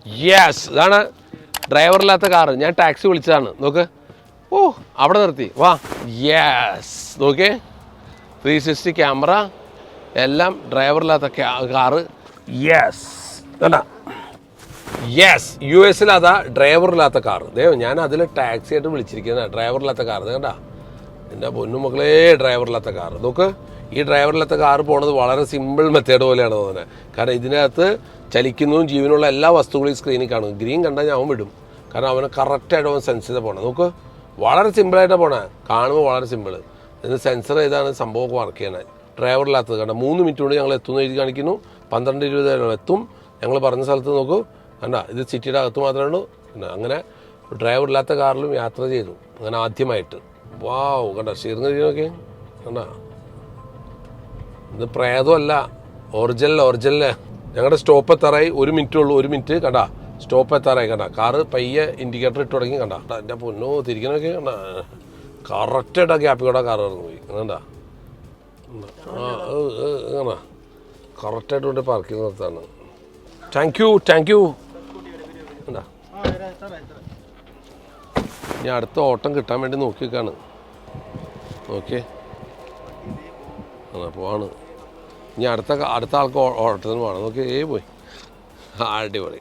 Yes, ഇതാണ് ഡ്രൈവറില്ലാത്ത car. ഞാൻ taxi വിളിച്ചതാണ്. നോക്ക്, ഓ അവിടെ നിർത്തി, വാ. യെസ്, നോക്കേ, 360 ക്യാമറ, എല്ലാം ഡ്രൈവറില്ലാത്ത കാറ്. യെസ്, വേണ്ട. യെസ്, US അതാ ഡ്രൈവറില്ലാത്ത കാറ്. ഞാൻ അതിൽ ടാക്സി ആയിട്ട് വിളിച്ചിരിക്കുന്നത് ഡ്രൈവറില്ലാത്ത കാറ്. കണ്ടാ എൻ്റെ പൊന്നുമക്കളെ, ഡ്രൈവറില്ലാത്ത കാറ്. നോക്ക്, ഈ ഡ്രൈവറില്ലാത്ത കാറ് പോണത് വളരെ സിമ്പിൾ മെത്തേഡ് പോലെയാണ് തോന്നുന്നത്. കാരണം ഇതിനകത്ത് ചലിക്കുന്നതും ജീവനുള്ള എല്ലാ വസ്തുക്കളും സ്ക്രീനിൽ കാണും. ഗ്രീൻ കണ്ടാൽ ഞാൻ അവൻ വിടും. കാരണം അവന് കറക്റ്റായിട്ട് അവൻ സെൻസ് ചെയ്ത് പോകണം. നോക്ക്, വളരെ സിമ്പിളായിട്ടാണ് പോണേ. കാണുമ്പോൾ വളരെ സിമ്പിൾ. ഇതിന് സെൻസർ ചെയ്താണ് സംഭവമൊക്കെ വർക്ക് ചെയ്യണത്. ഡ്രൈവറില്ലാത്തത് കണ്ട 3 മിനിറ്റ് കൊണ്ട് ഞങ്ങൾ എത്തുന്ന എഴുതി കാണിക്കുന്നു. 12:20 എത്തും. ഞങ്ങൾ പറഞ്ഞ സ്ഥലത്ത് നോക്കൂ, കണ്ട ഇത് സിറ്റിയുടെ അകത്ത് മാത്രമേ ഉള്ളൂ. അങ്ങനെ ഡ്രൈവറില്ലാത്ത കാറിലും യാത്ര ചെയ്തു, അങ്ങനെ ആദ്യമായിട്ട്. വാവ്, കണ്ട സ്റ്റീറിംഗ് നോക്കിയേ, കണ്ട ഇത് പ്രേതമല്ല, ഒറിജിനല്. ഞങ്ങളുടെ സ്റ്റോപ്പ് എത്താറായി. 1 മിനിറ്റ് ഉള്ളൂ, 1 മിനിറ്റ്. കണ്ട സ്റ്റോപ്പ് എത്താറായി. കണ്ട കാറ് പയ്യെ ഇൻഡിക്കേറ്റർ ഇട്ട് തുടങ്ങി. കണ്ട എൻ്റെ പൊന്നോ, തിരിക്കണൊക്കെ കണ്ട കറക്റ്റായിട്ട് ആ ഗ്യാപ്പിൽ കൂടെ കാറ് കറങ്ങി പോയി. കണ്ട അങ്ങനെ കറക്റ്റായിട്ട് കൊണ്ട് പാർക്കിംഗ് നിർത്താണ്. Thank you. എന്താ ഞാൻ അടുത്ത ഓട്ടം കിട്ടാൻ വേണ്ടി നോക്കി നിൽക്കാണ്. ഓക്കെ, പോവാണ്. ഇനി അടുത്ത ആൾക്ക് ഓട്ടത്തിന് പോകണം. നോക്കി പോയി. അടിപൊളി.